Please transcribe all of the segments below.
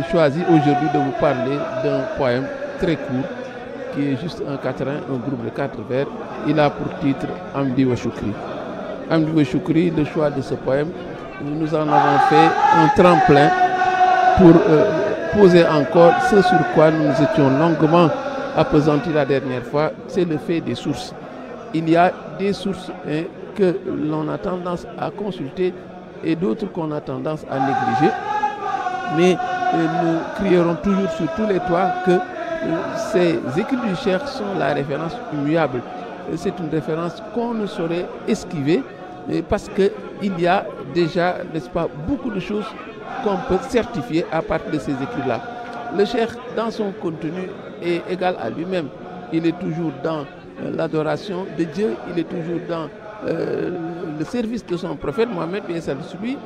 choisi aujourd'hui de vous parler d'un poème très court qui est juste un quatrain, un groupe de 4 vers. Il a pour titre Hamdi wa Choukri. Hamdi wa Choukri, le choix de ce poème, nous en avons fait un tremplin pour poser encore ce sur quoi nous nous étions longuement appesantis la dernière fois, c'est le fait des sources. Il y a des sources que l'on a tendance à consulter et d'autres qu'on a tendance à négliger. Mais nous crierons toujours sur tous les toits que ces écrits du Cheikh sont la référence immuable. C'est une référence qu'on ne saurait esquiver parce qu'il y a déjà, n'est-ce pas, beaucoup de choses qu'on peut certifier à partir de ces écrits-là. Le Cheikh, dans son contenu, est égal à lui-même. Il est toujours dans l'adoration de Dieu, il est toujours dans le service de son prophète Mohammed, bien salut sur lui.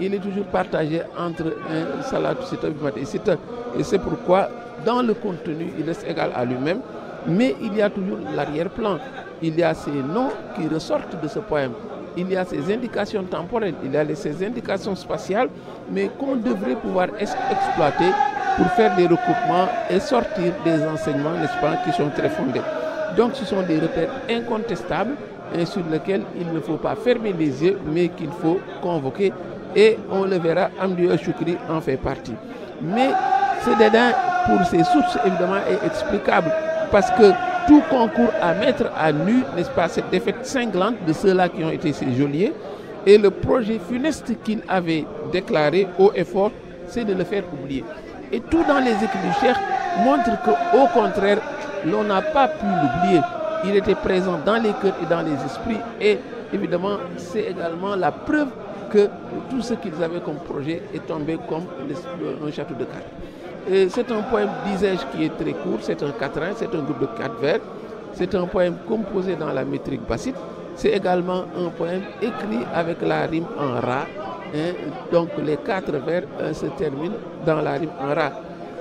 Il est toujours partagé entre Salat, Sita, et Sita. Et c'est pourquoi, dans le contenu, il reste égal à lui-même. Mais il y a toujours l'arrière-plan. Il y a ces noms qui ressortent de ce poème. Il y a ces indications temporelles, il y a ces indications spatiales, mais qu'on devrait pouvoir exploiter pour faire des recoupements et sortir des enseignements, n'est-ce pas, qui sont très fondés. Donc ce sont des repères incontestables et sur lesquels il ne faut pas fermer les yeux, mais qu'il faut convoquer. Et on le verra, Hamdi wa Choukri en fait partie. Mais ce dédain pour ces sources, évidemment, est explicable parce que tout concourt à mettre à nu, n'est-ce pas, cette défaite cinglante de ceux-là qui ont été ses geôliers. Et le projet funeste qu'il avait déclaré haut et fort, c'est de le faire oublier. Et tout dans les écrits du Cheikh montre qu'au contraire, l'on n'a pas pu l'oublier. Il était présent dans les cœurs et dans les esprits. Et évidemment, c'est également la preuve que tout ce qu'ils avaient comme projet est tombé comme un château de cartes. C'est un poème, disais-je, qui est très court, c'est un quatrain, c'est un groupe de 4 vers. C'est un poème composé dans la métrique bassite. C'est également un poème écrit avec la rime en ra. Donc les 4 vers se terminent dans la rime en ra.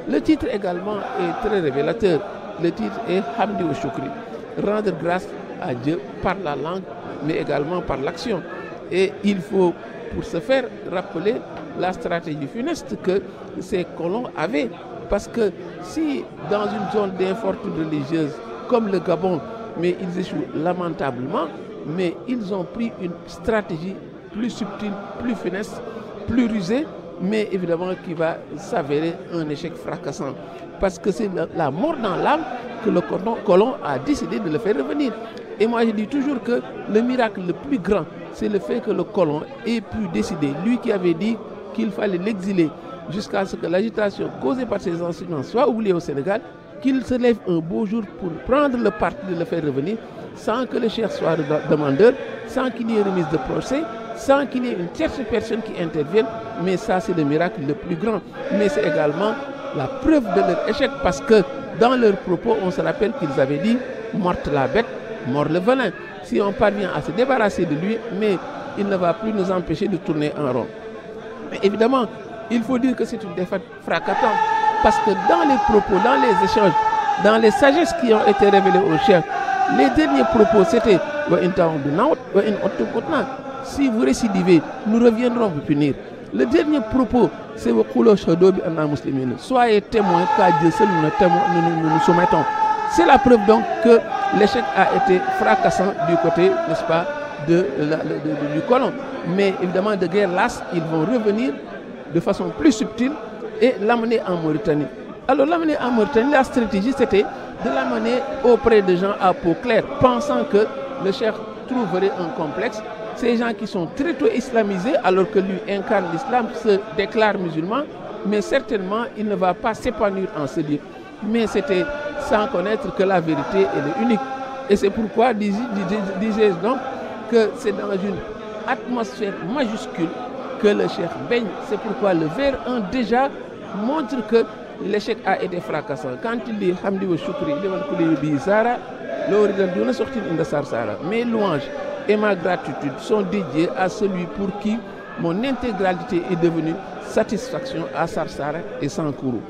Le titre également est très révélateur. Le titre est Hamdi wa Choukri. Rendre grâce à Dieu par la langue, mais également par l'action. Et il faut, pour ce faire, rappeler la stratégie funeste que ces colons avaient. Parce que si dans une zone d'infortune religieuse comme le Gabon, mais ils échouent lamentablement, mais ils ont pris une stratégie plus subtile, plus funeste, plus rusée, mais évidemment qui va s'avérer un échec fracassant. Parce que c'est la mort dans l'âme que le colon a décidé de le faire revenir. Et moi je dis toujours que le miracle le plus grand, c'est le fait que le colon ait pu décider, lui qui avait dit qu'il fallait l'exiler jusqu'à ce que l'agitation causée par ses enseignements soit oubliée au Sénégal, qu'il se lève un beau jour pour prendre le parti de le faire revenir sans que le Cheikh soit demandeur, sans qu'il y ait remise de procès, sans qu'il y ait une tierce personne qui intervienne. Mais ça, c'est le miracle le plus grand. Mais c'est également la preuve de leur échec parce que dans leurs propos, on se rappelle qu'ils avaient dit « morte la bête, mort le venin ». Si on parvient à se débarrasser de lui, mais il ne va plus nous empêcher de tourner en rond. Mais évidemment, il faut dire que c'est une défaite fracassante parce que dans les propos, dans les échanges, dans les sagesses qui ont été révélées au Cheikh, les derniers propos c'était si vous récidivez, nous reviendrons vous punir. Le dernier propos, c'est soyez témoins qu'à Dieu seul nous soumettons. C'est la preuve donc que l'échec a été fracassant du côté, n'est-ce pas, du colon. Mais évidemment, de guerre lasse, ils vont revenir de façon plus subtile et l'amener en Mauritanie. Alors l'amener en Mauritanie, la stratégie c'était de l'amener auprès de gens à peau claire, pensant que le Cheikh trouverait un complexe. Ces gens qui sont très tôt islamisés alors que lui incarne l'islam, se déclare musulman, mais certainement il ne va pas s'épanouir en ce lieu. Mais c'était sans connaître que la vérité est unique. Et c'est pourquoi disais-je donc que c'est dans une atmosphère majuscule que le Cheikh baigne. C'est pourquoi le vers 1 déjà montre que l'échec a été fracassant. Quand il dit Hamdi wa Choukri, mes louanges et ma gratitude sont dédiées à celui pour qui mon intégralité est devenue satisfaction à Sarsara et Sankourou.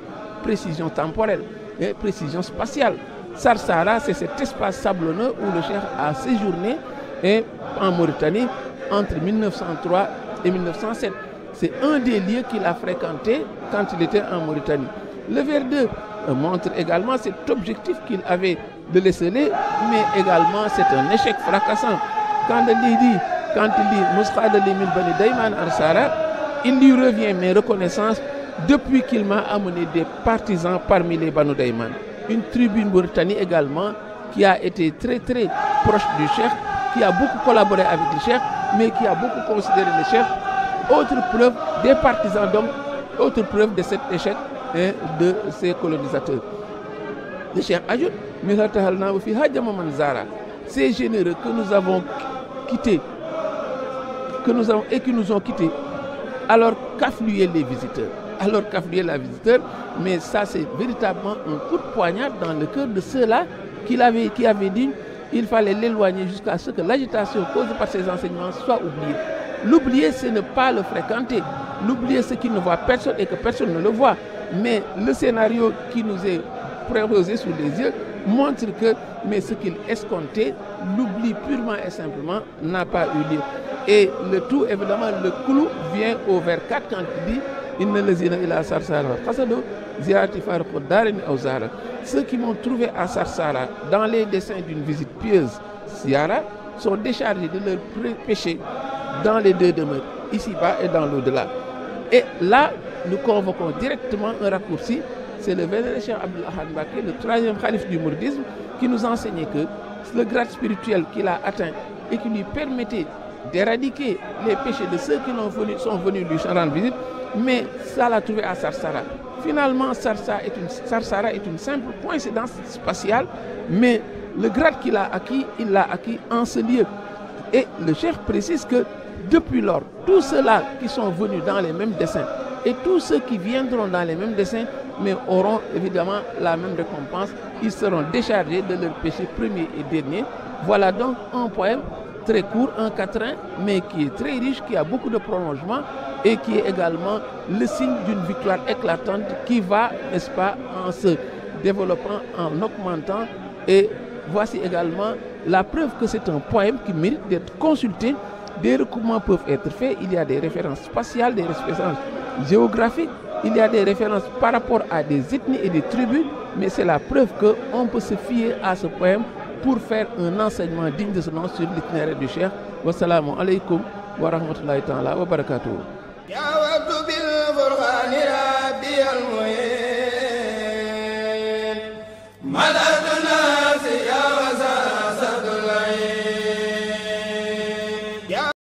Précision temporelle et précision spatiale. Sarsara, c'est cet espace sablonneux où le Cheikh a séjourné en Mauritanie entre 1903 et 1907. C'est un des lieux qu'il a fréquenté quand il était en Mauritanie. Le vers 2 montre également cet objectif qu'il avait de l'esseler, mais également c'est un échec fracassant. Quand il dit Mouskha de Limil Bani Dayman Ansara, il lui revient mes reconnaissances depuis qu'il m'a amené des partisans parmi les Banu Dayman. Une tribu Mauritanie également qui a été très très proche du cheikh, qui a beaucoup collaboré avec le cheikh, mais qui a beaucoup considéré le cheikh. Autre preuve des partisans donc, autre preuve de cet échec de ces colonisateurs. Le cheikh ajoute, ces généreux que nous avons quittés, qui nous ont quittés, alors qu'affluaient les visiteurs. Alors qu'affluait la visiteur, mais ça c'est véritablement un coup de poignard dans le cœur de ceux-là qui avaient dit qu'il fallait l'éloigner jusqu'à ce que l'agitation causée par ces enseignements soit oubliée. L'oublier, c'est ne pas le fréquenter. L'oublier, c'est qu'il ne voit personne et que personne ne le voit. Mais le scénario qui nous est proposé sous les yeux montre que ce qu'il escomptait, l'oubli purement et simplement n'a pas eu lieu. Et le tout, évidemment, le clou vient au vers 4 quand il dit ceux qui m'ont trouvé à Sarsara dans les dessins d'une visite pieuse, Siara, sont déchargés de leurs péchés dans les deux demeures, ici-bas et dans l'au-delà. Et là, nous convoquons directement un raccourci, c'est le vénéré Cheikh Abdul Ahad Mbacké, le 3e calife du mouridisme, qui nous enseignait que le grade spirituel qu'il a atteint et qui lui permettait d'éradiquer les péchés de ceux qui sont venus lui rendre visite, mais ça l'a trouvé à Sarsara. Finalement, Sarsara est une simple coïncidence spatiale, mais le grade qu'il a acquis, il l'a acquis en ce lieu. Et le cheikh précise que depuis lors, tous ceux-là qui sont venus dans les mêmes dessins et tous ceux qui viendront dans les mêmes dessins, mais auront évidemment la même récompense, ils seront déchargés de leurs péchés premiers et derniers. Voilà donc un poème très court, un quatrain, mais qui est très riche, qui a beaucoup de prolongement et qui est également le signe d'une victoire éclatante qui va, n'est-ce pas, en se développant, en augmentant. Et voici également la preuve que c'est un poème qui mérite d'être consulté. Des recoupements peuvent être faits, il y a des références spatiales, des références géographiques, il y a des références par rapport à des ethnies et des tribus, mais c'est la preuve qu'on peut se fier à ce poème pour faire un enseignement digne de ce nom sur l'itinéraire du cheikh. Wassalamu alaikum wa rahmatullahi ta'ala wa barakatuh.